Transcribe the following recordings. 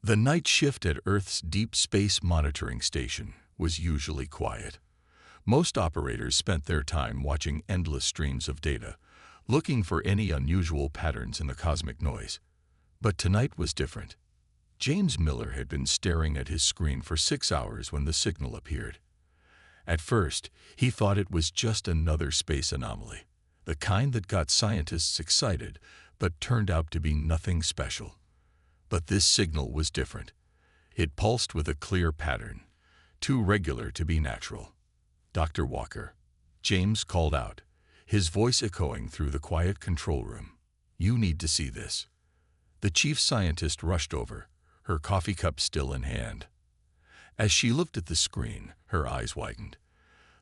The night shift at Earth's Deep Space Monitoring Station was usually quiet. Most operators spent their time watching endless streams of data, looking for any unusual patterns in the cosmic noise. But tonight was different. James Miller had been staring at his screen for 6 hours when the signal appeared. At first, he thought it was just another space anomaly, the kind that got scientists excited, but turned out to be nothing special. But this signal was different. It pulsed with a clear pattern, too regular to be natural. "Dr. Walker," James called out, his voice echoing through the quiet control room. "You need to see this." The chief scientist rushed over, her coffee cup still in hand. As she looked at the screen, her eyes widened.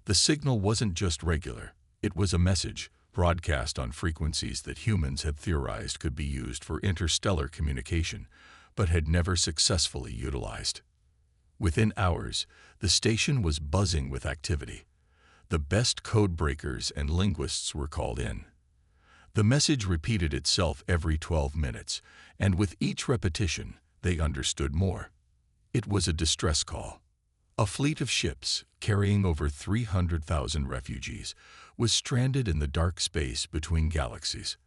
The signal wasn't just regular, it was a message, broadcast on frequencies that humans had theorized could be used for interstellar communication, but had never successfully utilized. Within hours, the station was buzzing with activity. The best code breakers and linguists were called in. The message repeated itself every 12 minutes, and with each repetition, they understood more. It was a distress call. A fleet of ships, carrying over 300,000 refugees, was stranded in the dark space between galaxies.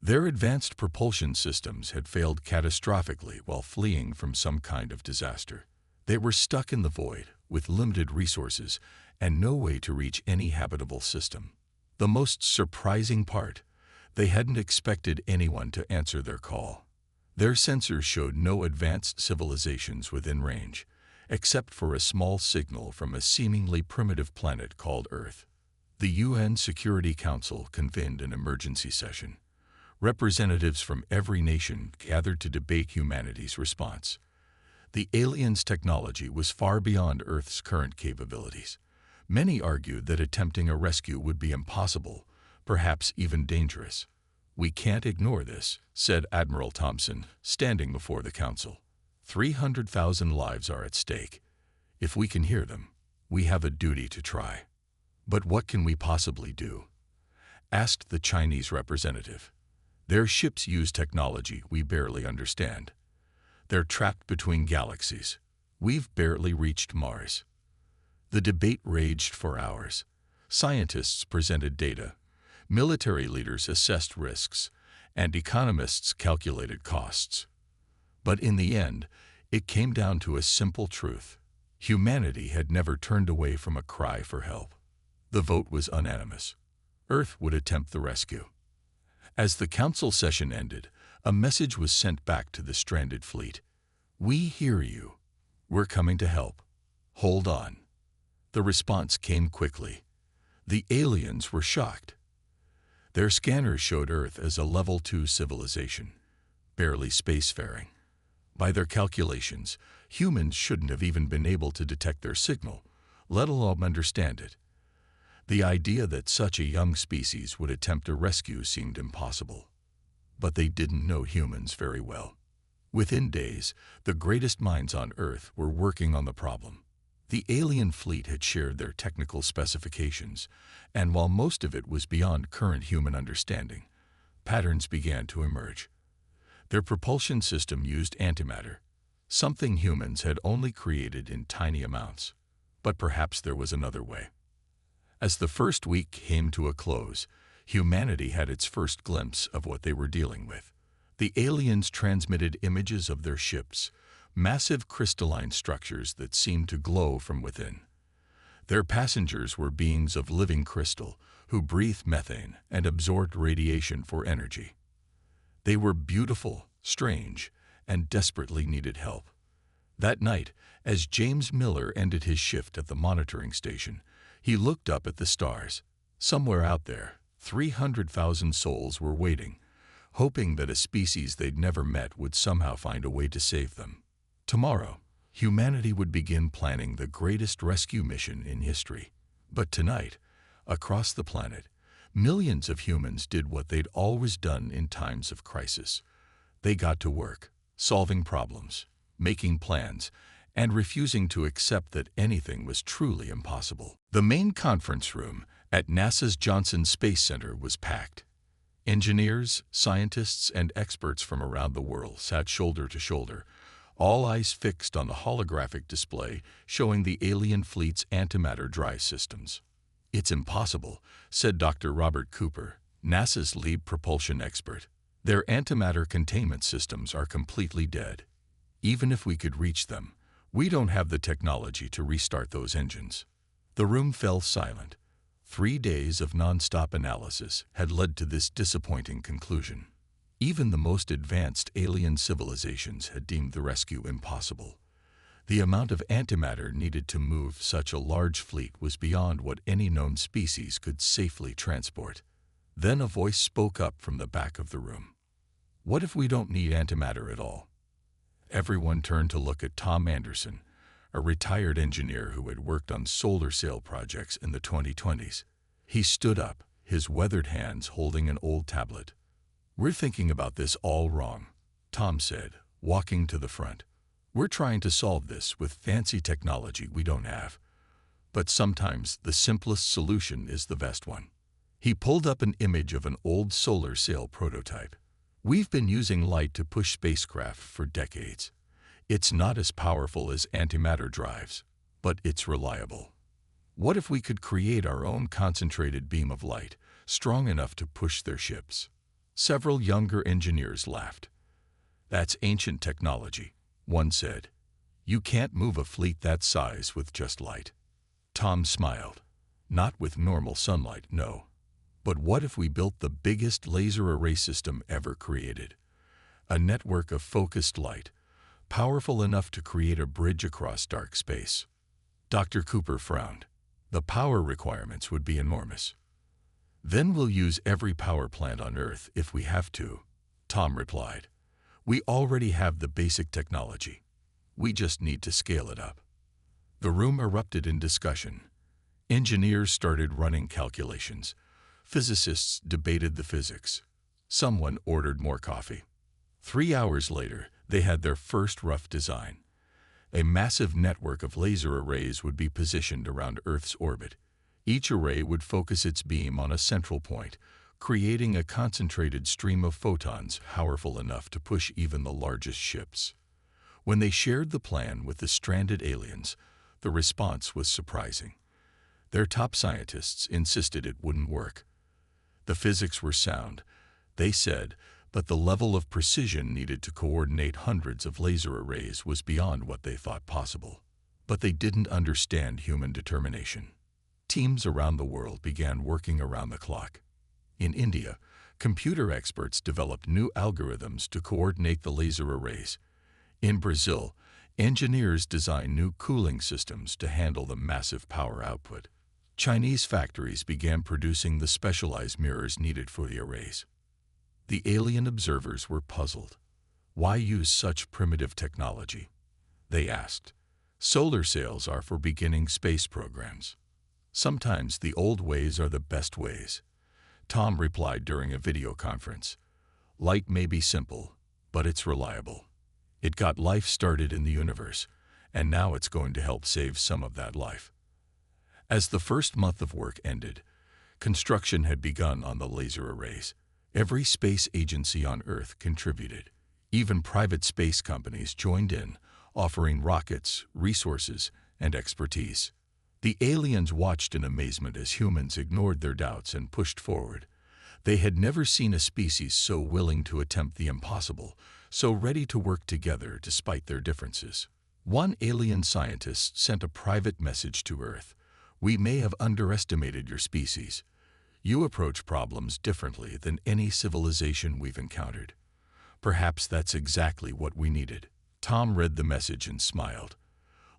Their advanced propulsion systems had failed catastrophically while fleeing from some kind of disaster. They were stuck in the void, with limited resources and no way to reach any habitable system. The most surprising part, they hadn't expected anyone to answer their call. Their sensors showed no advanced civilizations within range, except for a small signal from a seemingly primitive planet called Earth. The UN Security Council convened an emergency session. Representatives from every nation gathered to debate humanity's response. The aliens' technology was far beyond Earth's current capabilities. Many argued that attempting a rescue would be impossible, perhaps even dangerous. "We can't ignore this," said Admiral Thompson, standing before the council. 300,000 lives are at stake. If we can hear them, we have a duty to try. "But what can we possibly do?" asked the Chinese representative. "Their ships use technology we barely understand. They're trapped between galaxies. We've barely reached Mars." The debate raged for hours. Scientists presented data, military leaders assessed risks, and economists calculated costs. But in the end, it came down to a simple truth. Humanity had never turned away from a cry for help. The vote was unanimous. Earth would attempt the rescue. As the council session ended, a message was sent back to the stranded fleet. "We hear you. We're coming to help. Hold on." The response came quickly. The aliens were shocked. Their scanners showed Earth as a Level 2 civilization, barely spacefaring. By their calculations, humans shouldn't have even been able to detect their signal, let alone understand it. The idea that such a young species would attempt a rescue seemed impossible. But they didn't know humans very well. Within days, the greatest minds on Earth were working on the problem. The alien fleet had shared their technical specifications, and while most of it was beyond current human understanding, patterns began to emerge. Their propulsion system used antimatter, something humans had only created in tiny amounts. But perhaps there was another way. As the first week came to a close, humanity had its first glimpse of what they were dealing with. The aliens transmitted images of their ships, massive crystalline structures that seemed to glow from within. Their passengers were beings of living crystal who breathed methane and absorbed radiation for energy. They were beautiful, strange, and desperately needed help. That night, as James Miller ended his shift at the monitoring station, he looked up at the stars. Somewhere out there, 300,000 souls were waiting, hoping that a species they'd never met would somehow find a way to save them. Tomorrow, humanity would begin planning the greatest rescue mission in history. But tonight, across the planet, millions of humans did what they'd always done in times of crisis. They got to work, solving problems, making plans, and refusing to accept that anything was truly impossible. The main conference room at NASA's Johnson Space Center was packed. Engineers, scientists, and experts from around the world sat shoulder to shoulder, all eyes fixed on the holographic display showing the alien fleet's antimatter drive systems. "It's impossible," said Dr. Robert Cooper, NASA's lead propulsion expert. "Their antimatter containment systems are completely dead. Even if we could reach them, we don't have the technology to restart those engines." The room fell silent. 3 days of non-stop analysis had led to this disappointing conclusion. Even the most advanced alien civilizations had deemed the rescue impossible. The amount of antimatter needed to move such a large fleet was beyond what any known species could safely transport. Then a voice spoke up from the back of the room. "What if we don't need antimatter at all?" Everyone turned to look at Tom Anderson, a retired engineer who had worked on solar sail projects in the 2020s. He stood up, his weathered hands holding an old tablet. "We're thinking about this all wrong," Tom said, walking to the front. "We're trying to solve this with fancy technology we don't have. But sometimes the simplest solution is the best one." He pulled up an image of an old solar sail prototype. "We've been using light to push spacecraft for decades. It's not as powerful as antimatter drives, but it's reliable. What if we could create our own concentrated beam of light, strong enough to push their ships?" Several younger engineers laughed. "That's ancient technology," one said. "You can't move a fleet that size with just light." Tom smiled. "Not with normal sunlight, no. But what if we built the biggest laser array system ever created? A network of focused light, powerful enough to create a bridge across dark space." Dr. Cooper frowned. "The power requirements would be enormous." "Then we'll use every power plant on Earth if we have to," Tom replied. "We already have the basic technology. We just need to scale it up." The room erupted in discussion. Engineers started running calculations. Physicists debated the physics. Someone ordered more coffee. 3 hours later, they had their first rough design. A massive network of laser arrays would be positioned around Earth's orbit. Each array would focus its beam on a central point, creating a concentrated stream of photons powerful enough to push even the largest ships. When they shared the plan with the stranded aliens, the response was surprising. Their top scientists insisted it wouldn't work. The physics were sound, they said, but the level of precision needed to coordinate hundreds of laser arrays was beyond what they thought possible. But they didn't understand human determination. Teams around the world began working around the clock. In India, computer experts developed new algorithms to coordinate the laser arrays. In Brazil, engineers designed new cooling systems to handle the massive power output. Chinese factories began producing the specialized mirrors needed for the arrays. The alien observers were puzzled. Why use such primitive technology? They asked. Solar sails are for beginning space programs. Sometimes the old ways are the best ways, Tom replied during a video conference. Light may be simple, but it's reliable. It got life started in the universe, and now it's going to help save some of that life. As the first month of work ended, construction had begun on the laser arrays. Every space agency on Earth contributed. Even private space companies joined in, offering rockets, resources, and expertise. The aliens watched in amazement as humans ignored their doubts and pushed forward. They had never seen a species so willing to attempt the impossible, so ready to work together despite their differences. One alien scientist sent a private message to Earth. "We may have underestimated your species. You approach problems differently than any civilization we've encountered. Perhaps that's exactly what we needed." Tom read the message and smiled.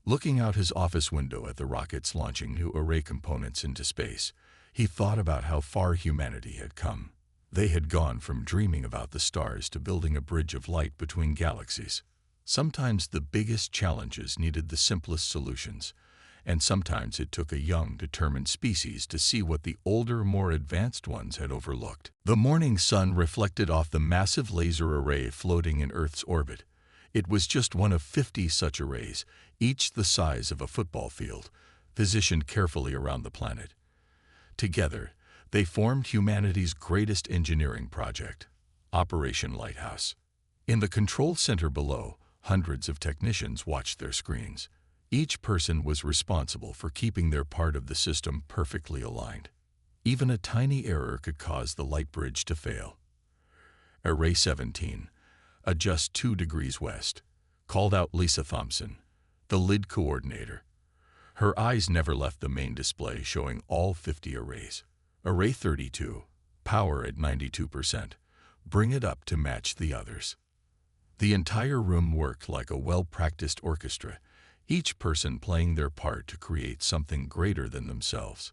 Looking out his office window at the rockets launching new array components into space, he thought about how far humanity had come. They had gone from dreaming about the stars to building a bridge of light between galaxies. Sometimes the biggest challenges needed the simplest solutions, and sometimes it took a young, determined species to see what the older, more advanced ones had overlooked. The morning sun reflected off the massive laser array floating in Earth's orbit. It was just one of 50 such arrays, each the size of a football field, positioned carefully around the planet. Together, they formed humanity's greatest engineering project, Operation Lighthouse. In the control center below, Hundreds of technicians watched their screens. Each person was responsible for keeping their part of the system perfectly aligned. Even a tiny error could cause the light bridge to fail. Array 17, adjust 2 degrees west, called out Lisa Thompson, the lead coordinator. Her eyes never left the main display showing all 50 arrays. Array 32, power at 92%. Bring it up to match the others. The entire room worked like a well-practiced orchestra, each person playing their part to create something greater than themselves.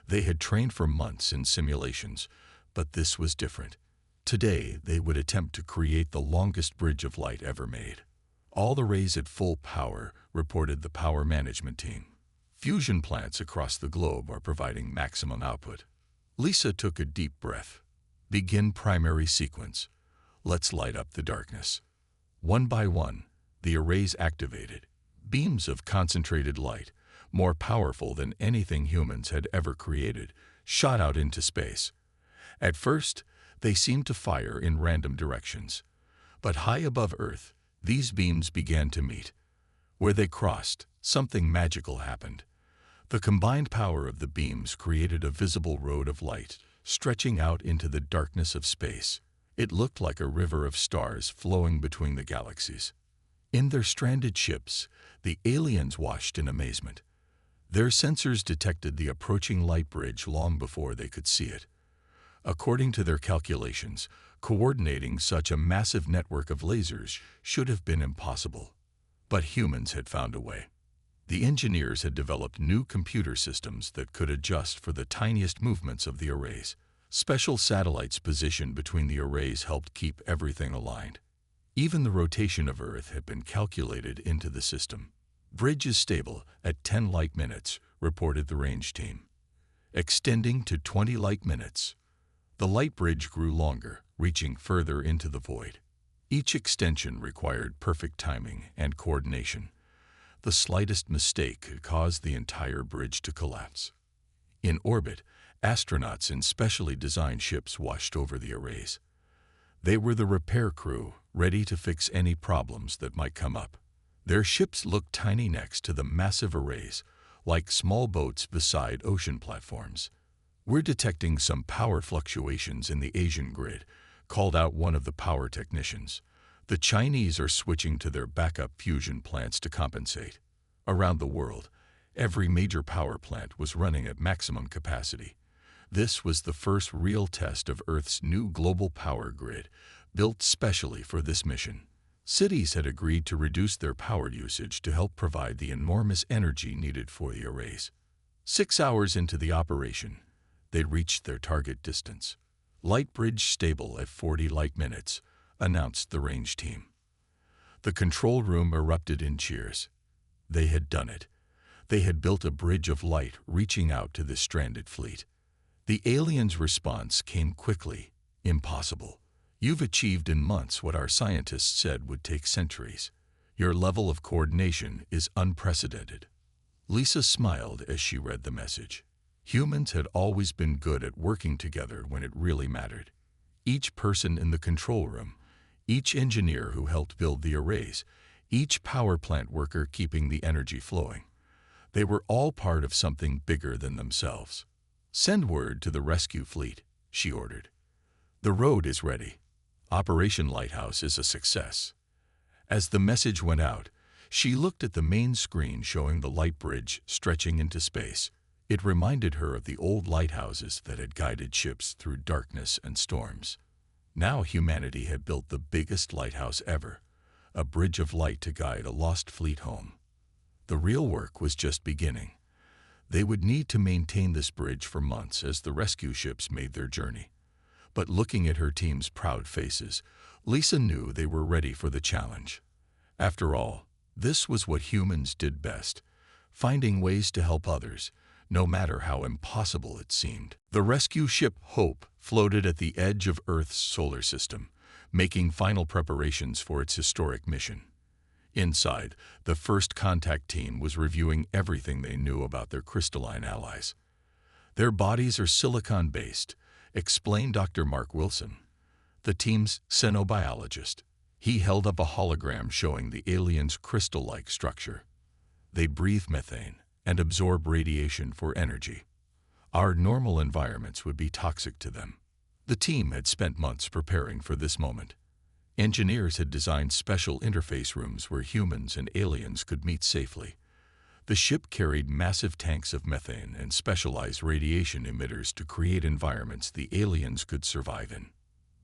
They had trained for months in simulations, but this was different. Today, they would attempt to create the longest bridge of light ever made. All the arrays at full power, reported the power management team. Fusion plants across the globe are providing maximum output. Lisa took a deep breath. Begin primary sequence. Let's light up the darkness. One by one, the arrays activated. Beams of concentrated light, more powerful than anything humans had ever created, shot out into space. At first, they seemed to fire in random directions. But high above Earth, these beams began to meet. Where they crossed, something magical happened. The combined power of the beams created a visible road of light, stretching out into the darkness of space. It looked like a river of stars flowing between the galaxies. In their stranded ships, the aliens watched in amazement. Their sensors detected the approaching light bridge long before they could see it. According to their calculations, coordinating such a massive network of lasers should have been impossible. But humans had found a way. The engineers had developed new computer systems that could adjust for the tiniest movements of the arrays. Special satellites positioned between the arrays helped keep everything aligned. Even the rotation of Earth had been calculated into the system. Bridge is stable at 10 light minutes, reported the range team. Extending to 20 light minutes. The light bridge grew longer, reaching further into the void. Each extension required perfect timing and coordination. The slightest mistake could cause the entire bridge to collapse. In orbit, astronauts in specially designed ships watched over the arrays. They were the repair crew, ready to fix any problems that might come up. Their ships looked tiny next to the massive arrays, like small boats beside ocean platforms. We're detecting some power fluctuations in the Asian grid, called out one of the power technicians. The Chinese are switching to their backup fusion plants to compensate. Around the world, every major power plant was running at maximum capacity. This was the first real test of Earth's new global power grid, built specially for this mission. Cities had agreed to reduce their power usage to help provide the enormous energy needed for the arrays. 6 hours into the operation, they reached their target distance. Light bridge stable at 40 light minutes, announced the range team. The control room erupted in cheers. They had done it. They had built a bridge of light reaching out to the stranded fleet. The aliens' response came quickly. Impossible. You've achieved in months what our scientists said would take centuries. Your level of coordination is unprecedented. Lisa smiled as she read the message. Humans had always been good at working together when it really mattered. Each person in the control room, each engineer who helped build the arrays, each power plant worker keeping the energy flowing. They were all part of something bigger than themselves. Send word to the rescue fleet, she ordered. The road is ready. Operation Lighthouse is a success. As the message went out, she looked at the main screen showing the light bridge stretching into space. It reminded her of the old lighthouses that had guided ships through darkness and storms. Now humanity had built the biggest lighthouse ever, a bridge of light to guide a lost fleet home. The real work was just beginning. They would need to maintain this bridge for months as the rescue ships made their journey. But looking at her team's proud faces, Lisa knew they were ready for the challenge. After all, this was what humans did best, finding ways to help others, no matter how impossible it seemed. The rescue ship Hope floated at the edge of Earth's solar system, making final preparations for its historic mission. Inside, the first contact team was reviewing everything they knew about their crystalline allies. Their bodies are silicon-based, explained Dr. Mark Wilson, the team's xenobiologist. He held up a hologram showing the aliens' crystal-like structure. They breathe methane and absorb radiation for energy. Our normal environments would be toxic to them. The team had spent months preparing for this moment. Engineers had designed special interface rooms where humans and aliens could meet safely. The ship carried massive tanks of methane and specialized radiation emitters to create environments the aliens could survive in.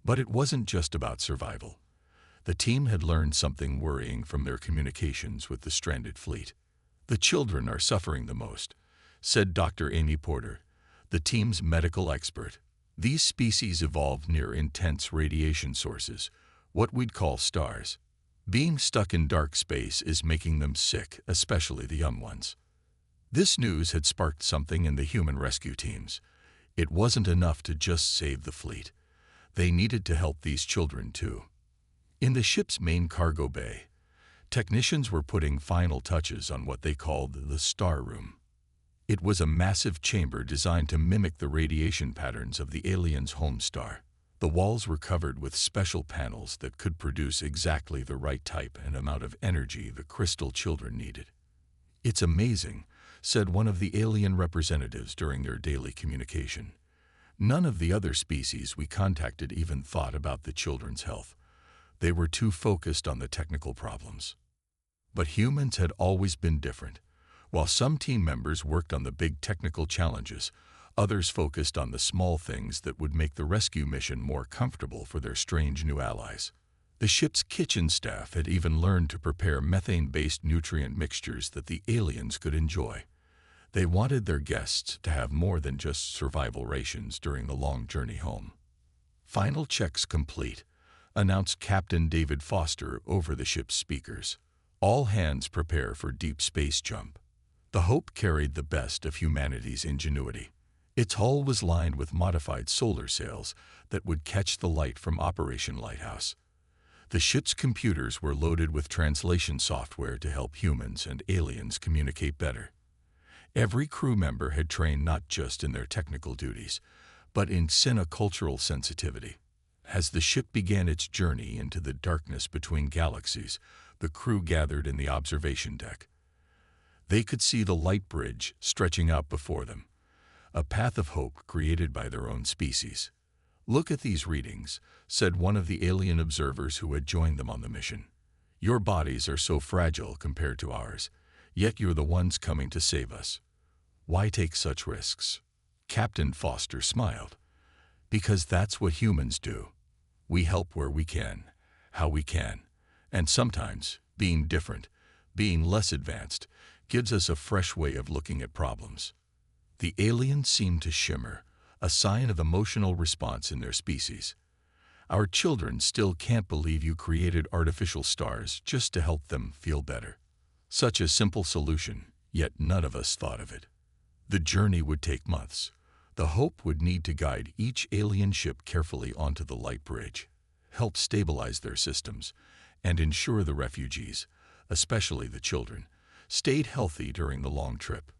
But it wasn't just about survival. The team had learned something worrying from their communications with the stranded fleet. "The children are suffering the most," said Dr. Amy Porter, the team's medical expert. "These species evolved near intense radiation sources, what we'd call stars. Being stuck in dark space is making them sick, especially the young ones." This news had sparked something in the human rescue teams. It wasn't enough to just save the fleet. They needed to help these children too. In the ship's main cargo bay, technicians were putting final touches on what they called the Star Room. It was a massive chamber designed to mimic the radiation patterns of the aliens' home star. The walls were covered with special panels that could produce exactly the right type and amount of energy the crystal children needed. "It's amazing," said one of the alien representatives during their daily communication. "None of the other species we contacted even thought about the children's health. They were too focused on the technical problems." But humans had always been different. While some team members worked on the big technical challenges, others focused on the small things that would make the rescue mission more comfortable for their strange new allies. The ship's kitchen staff had even learned to prepare methane-based nutrient mixtures that the aliens could enjoy. They wanted their guests to have more than just survival rations during the long journey home. "Final checks complete," announced Captain David Foster over the ship's speakers. "All hands prepare for deep space jump." The Hope carried the best of humanity's ingenuity. Its hull was lined with modified solar sails that would catch the light from Operation Lighthouse. The ship's computers were loaded with translation software to help humans and aliens communicate better. Every crew member had trained not just in their technical duties, but in cinecultural sensitivity. As the ship began its journey into the darkness between galaxies, the crew gathered in the observation deck. They could see the light bridge stretching out before them, a path of hope created by their own species. "Look at these readings," said one of the alien observers who had joined them on the mission. "Your bodies are so fragile compared to ours, yet you're the ones coming to save us. Why take such risks?" Captain Foster smiled. "Because that's what humans do. We help where we can, how we can, and sometimes being different, being less advanced, gives us a fresh way of looking at problems." The aliens seemed to shimmer, a sign of emotional response in their species. "Our children still can't believe you created artificial stars just to help them feel better. Such a simple solution, yet none of us thought of it." The journey would take months. The Hope would need to guide each alien ship carefully onto the light bridge, help stabilize their systems, and ensure the refugees, especially the children, stayed healthy during the long trip.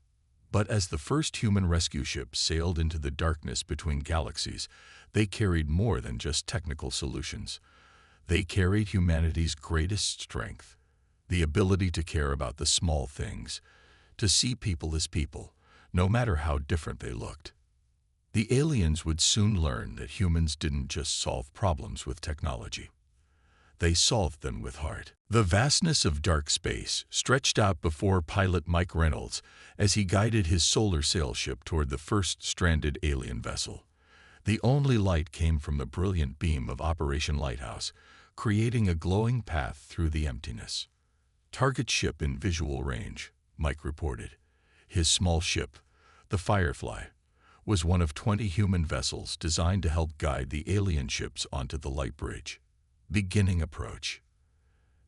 But as the first human rescue ship sailed into the darkness between galaxies, they carried more than just technical solutions. They carried humanity's greatest strength, the ability to care about the small things, to see people as people, no matter how different they looked. The aliens would soon learn that humans didn't just solve problems with technology. They solved them with heart. The vastness of dark space stretched out before pilot Mike Reynolds as he guided his solar sail ship toward the first stranded alien vessel. The only light came from the brilliant beam of Operation Lighthouse, creating a glowing path through the emptiness. "Target ship in visual range," Mike reported. His small ship, the Firefly, was one of 20 human vessels designed to help guide the alien ships onto the light bridge. Beginning approach.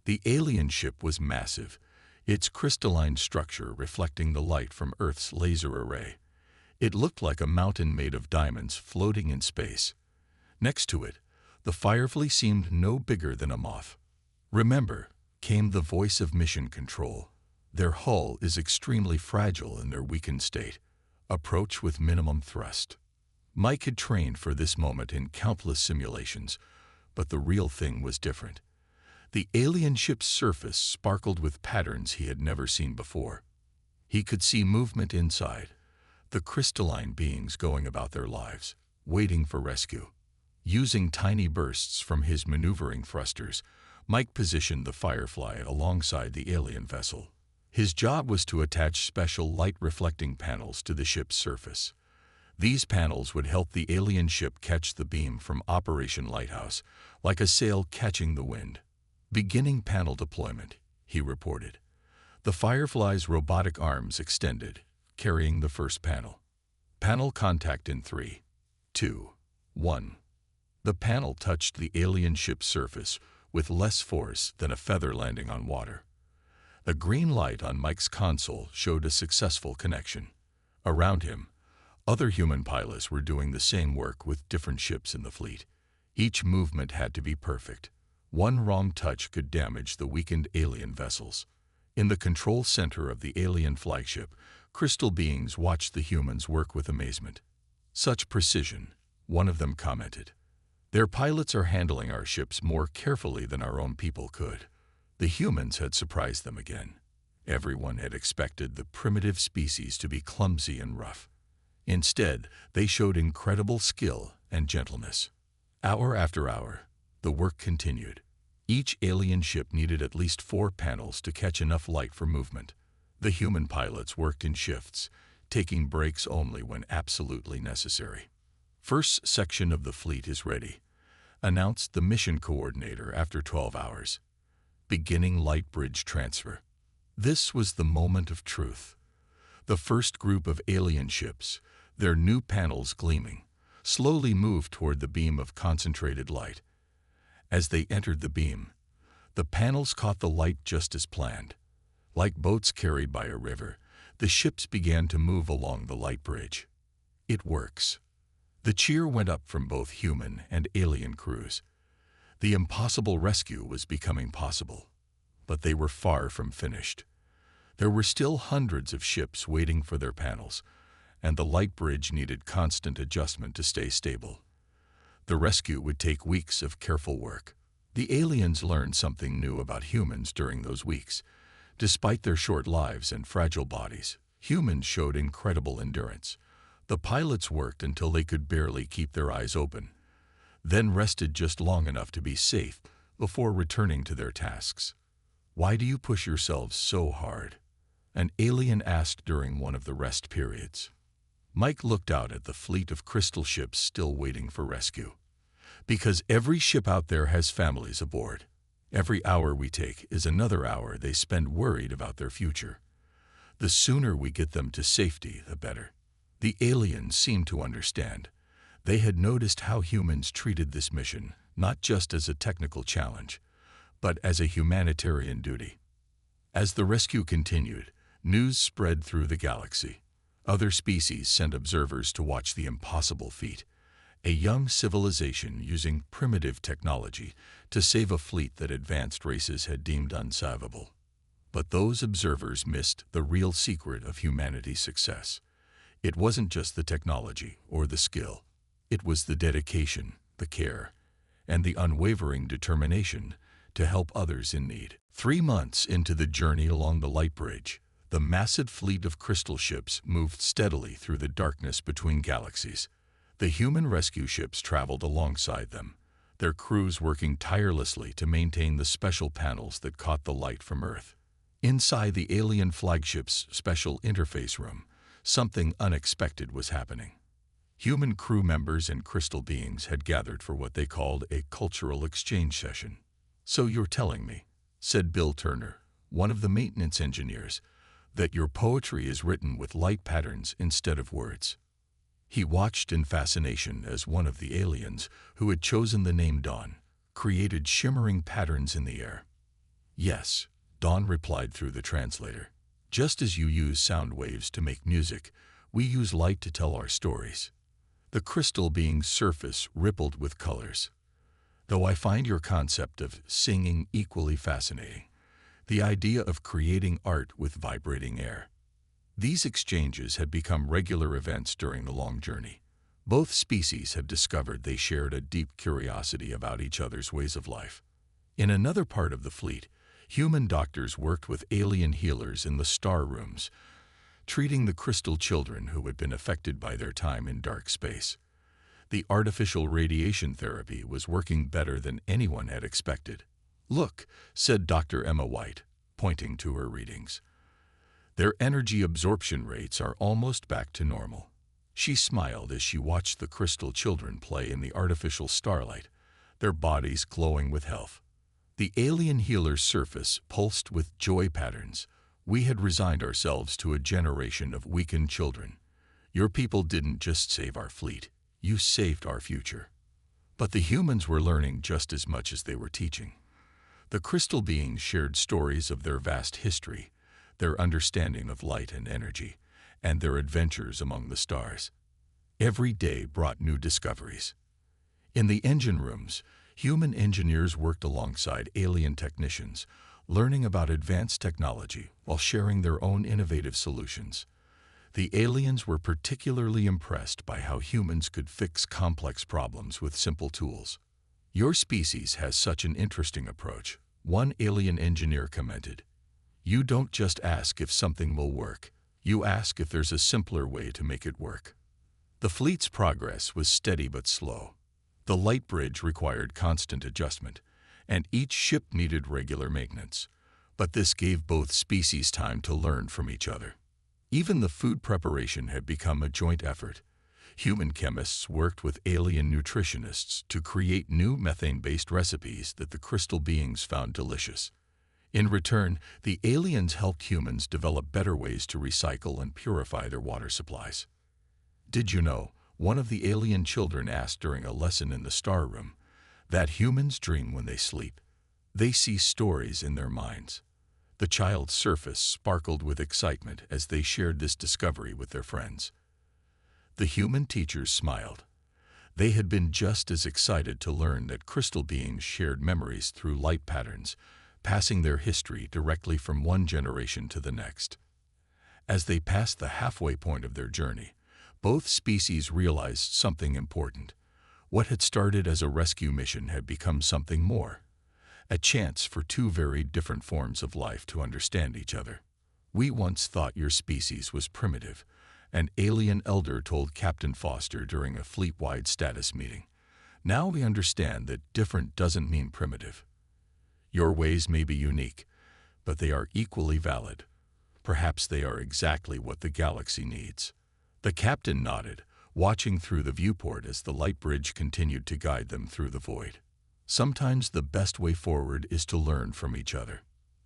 The alien ship was massive, its crystalline structure reflecting the light from Earth's laser array. It looked like a mountain made of diamonds floating in space. Next to it, the Firefly seemed no bigger than a moth. "Remember," came the voice of mission control. "Their hull is extremely fragile in their weakened state. Approach with minimum thrust." Mike had trained for this moment in countless simulations, but the real thing was different. The alien ship's surface sparkled with patterns he had never seen before. He could see movement inside, the crystalline beings going about their lives, waiting for rescue. Using tiny bursts from his maneuvering thrusters, Mike positioned the Firefly alongside the alien vessel. His job was to attach special light-reflecting panels to the ship's surface. These panels would help the alien ship catch the beam from Operation Lighthouse, like a sail catching the wind. "Beginning panel deployment," he reported. The Firefly's robotic arms extended, carrying the first panel. "Panel contact in 3, 2, 1. The panel touched the alien ship's surface with less force than a feather landing on water. A green light on Mike's console showed a successful connection. Around him, other human pilots were doing the same work with different ships in the fleet. Each movement had to be perfect. One wrong touch could damage the weakened alien vessels. In the control center of the alien flagship, crystal beings watched the humans work with amazement. "Such precision," one of them commented. "Their pilots are handling our ships more carefully than our own people could." The humans had surprised them again. Everyone had expected the primitive species to be clumsy and rough. Instead, they showed incredible skill and gentleness. Hour after hour, the work continued. Each alien ship needed at least 4 panels to catch enough light for movement. The human pilots worked in shifts, taking breaks only when absolutely necessary. "First section of the fleet is ready," announced the mission coordinator after 12 hours. "Beginning light bridge transfer." This was the moment of truth. The first group of alien ships, their new panels gleaming, slowly moved toward the beam of concentrated light. As they entered the beam, the panels caught the light just as planned. Like boats carried by a river, the ships began to move along the light bridge. "It works." The cheer went up from both human and alien crews. The impossible rescue was becoming possible, but they were far from finished. There were still hundreds of ships waiting for their panels, and the light bridge needed constant adjustment to stay stable. The rescue would take weeks of careful work. The aliens learned something new about humans during those weeks. Despite their short lives and fragile bodies, humans showed incredible endurance. The pilots worked until they could barely keep their eyes open, then rested just long enough to be safe before returning to their tasks. "Why do you push yourselves so hard?" an alien asked during one of the rest periods. Mike looked out at the fleet of crystal ships still waiting for rescue. "Because every ship out there has families aboard. Every hour we take is another hour they spend worried about their future. The sooner we get them to safety, the better." The aliens seemed to understand. They had noticed how humans treated this mission, not just as a technical challenge, but as a humanitarian duty. As the rescue continued, news spread through the galaxy. Other species sent observers to watch the impossible feat, a young civilization using primitive technology to save a fleet that advanced races had deemed unsalvable. But those observers missed the real secret of humanity's success. It wasn't just the technology or the skill. It was the dedication, the care, and the unwavering determination to help others in need. 3 months into the journey along the light bridge, the massive fleet of crystal ships moved steadily through the darkness between galaxies. The human rescue ships traveled alongside them, their crews working tirelessly to maintain the special panels that caught the light from Earth. Inside the alien flagship's special interface room, something unexpected was happening. Human crew members and crystal beings had gathered for what they called a cultural exchange session. "So you're telling me," said Bill Turner, one of the maintenance engineers, "that your poetry is written with light patterns instead of words." He watched in fascination as one of the aliens, who had chosen the name Dawn, created shimmering patterns in the air. "Yes," Dawn replied through the translator. "Just as you use sound waves to make music, we use light to tell our stories." The crystal being's surface rippled with colors. "Though I find your concept of singing equally fascinating, the idea of creating art with vibrating air." These exchanges had become regular events during the long journey. Both species had discovered they shared a deep curiosity about each other's ways of life. In another part of the fleet, human doctors worked with alien healers in the star rooms, treating the crystal children who had been affected by their time in dark space. The artificial radiation therapy was working better than anyone had expected. "Look," said Dr. Emma White, pointing to her readings. "Their energy absorption rates are almost back to normal." She smiled as she watched the crystal children play in the artificial starlight, their bodies glowing with health. The alien healer's surface pulsed with joy patterns. "We had resigned ourselves to a generation of weakened children. Your people didn't just save our fleet, you saved our future." But the humans were learning just as much as they were teaching. The crystal beings shared stories of their vast history, their understanding of light and energy, and their adventures among the stars. Every day brought new discoveries. In the engine rooms, human engineers worked alongside alien technicians, learning about advanced technology while sharing their own innovative solutions. The aliens were particularly impressed by how humans could fix complex problems with simple tools. "Your species has such an interesting approach," one alien engineer commented. "You don't just ask if something will work, you ask if there's a simpler way to make it work." The fleet's progress was steady but slow. The light bridge required constant adjustment, and each ship needed regular maintenance. But this gave both species time to learn from each other. Even the food preparation had become a joint effort. Human chemists worked with alien nutritionists to create new methane-based recipes that the crystal beings found delicious. In return, the aliens helped humans develop better ways to recycle and purify their water supplies. "Did you know," one of the alien children asked during a lesson in the star room, "that humans dream when they sleep? They see stories in their minds." The child's surface sparkled with excitement as they shared this discovery with their friends. The human teachers smiled. They had been just as excited to learn that crystal beings shared memories through light patterns, passing their history directly from one generation to the next. As they passed the halfway point of their journey, both species realized something important. What had started as a rescue mission had become something more, a chance for two very different forms of life to understand each other. "We once thought your species was primitive," an alien elder told Captain Foster during a fleet-wide status meeting. "Now we understand that different doesn't mean primitive. Your ways may be unique, but they are equally valid. Perhaps they are exactly what the galaxy needs." The captain nodded, watching through the viewport as the light bridge continued to guide them through the void. Sometimes the best way forward is to learn from each other.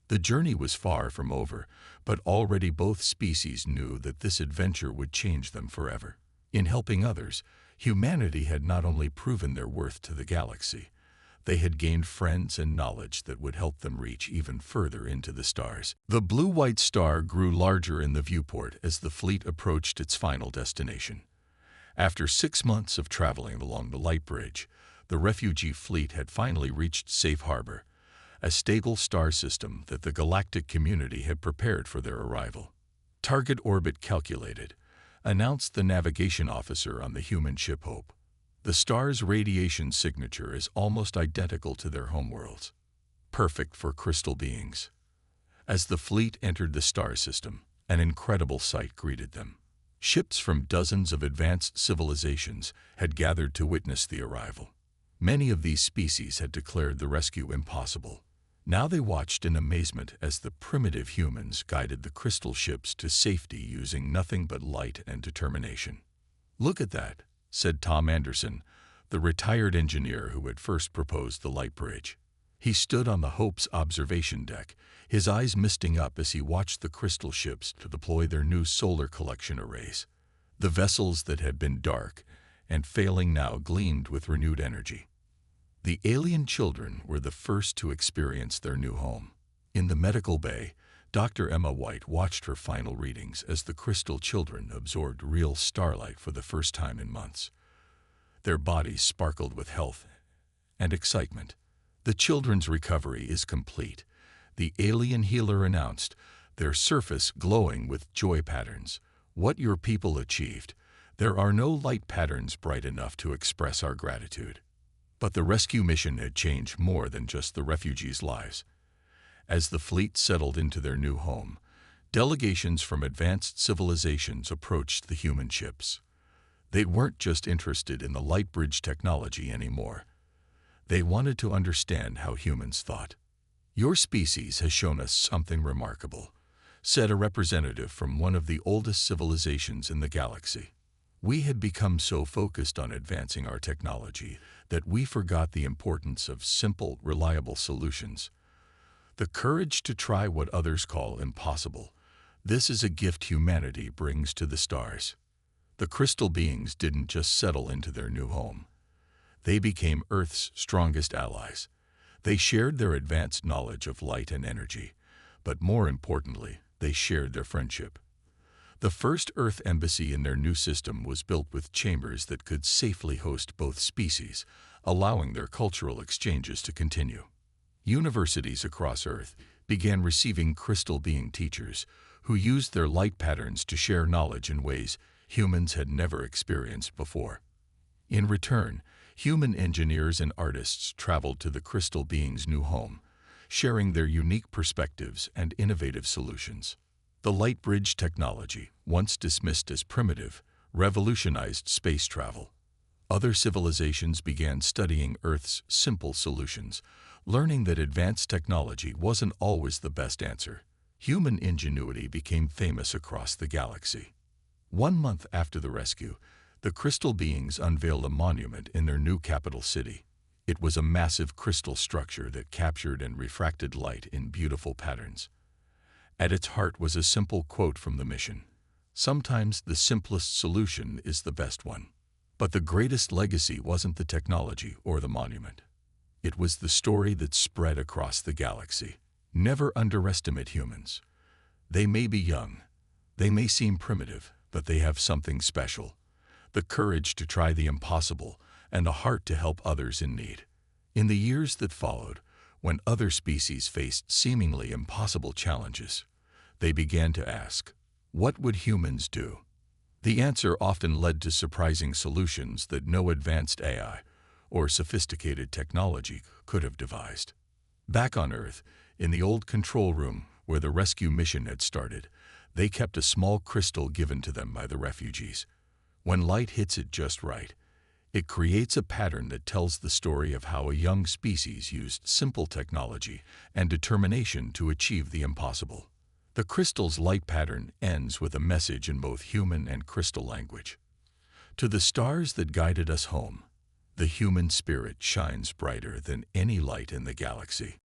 The journey was far from over, but already both species knew that this adventure would change them forever. In helping others, humanity had not only proven their worth to the galaxy, they had gained friends and knowledge that would help them reach even further into the stars. The blue-white star grew larger in the viewport as the fleet approached its final destination. After 6 months of traveling along the light bridge, the refugee fleet had finally reached Safe Harbor, a stable star system that the galactic community had prepared for their arrival. "Target orbit calculated," announced the navigation officer on the human ship Hope. "The star's radiation signature is almost identical to their homeworlds, perfect for crystal beings." As the fleet entered the star system, an incredible sight greeted them. Ships from dozens of advanced civilizations had gathered to witness the arrival. Many of these species had declared the rescue impossible. Now they watched in amazement as the primitive humans guided the crystal ships to safety using nothing but light and determination. "Look at that," said Tom Anderson, the retired engineer who had first proposed the light bridge. He stood on the Hope's observation deck, his eyes misting up as he watched the crystal ships to deploy their new solar collection arrays. The vessels that had been dark and failing now gleamed with renewed energy. The alien children were the first to experience their new home. In the medical bay, Dr. Emma White watched her final readings as the crystal children absorbed real starlight for the first time in months. Their bodies sparkled with health and excitement. "The children's recovery is complete," the alien healer announced, their surface glowing with joy patterns. "What your people achieved, there are no light patterns bright enough to express our gratitude." But the rescue mission had changed more than just the refugees' lives. As the fleet settled into their new home, delegations from advanced civilizations approached the human ships. They weren't just interested in the light bridge technology anymore. They wanted to understand how humans thought. "Your species has shown us something remarkable," said a representative from one of the oldest civilizations in the galaxy. "We had become so focused on advancing our technology that we forgot the importance of simple, reliable solutions. The courage to try what others call impossible. This is a gift humanity brings to the stars." The crystal beings didn't just settle into their new home. They became Earth's strongest allies. They shared their advanced knowledge of light and energy, but more importantly, they shared their friendship. The first Earth embassy in their new system was built with chambers that could safely host both species, allowing their cultural exchanges to continue. Universities across Earth began receiving crystal being teachers who used their light patterns to share knowledge in ways humans had never experienced before. In return, human engineers and artists traveled to the crystal beings' new home, sharing their unique perspectives and innovative solutions. The light bridge technology, once dismissed as primitive, revolutionized space travel. Other civilizations began studying Earth's simple solutions, learning that advanced technology wasn't always the best answer. Human ingenuity became famous across the galaxy. 1 month after the rescue, the crystal beings unveiled a monument in their new capital city. It was a massive crystal structure that captured and refracted light in beautiful patterns. At its heart was a simple quote from the mission: "Sometimes the simplest solution is the best one." But the greatest legacy wasn't the technology or the monument. It was the story that spread across the galaxy. Never underestimate humans. They may be young, they may seem primitive, but they have something special: the courage to try the impossible and a heart to help others in need. In the years that followed, when other species faced seemingly impossible challenges, they began to ask, what would humans do? The answer often led to surprising solutions that no advanced AI or sophisticated technology could have devised. Back on Earth, in the old control room where the rescue mission had started, they kept a small crystal given to them by the refugees. When light hits it just right, it creates a pattern that tells the story of how a young species used simple technology and determination to achieve the impossible. The crystal's light pattern ends with a message in both human and crystal language. "To the stars that guided us home, the human spirit shines brighter than any light in the galaxy."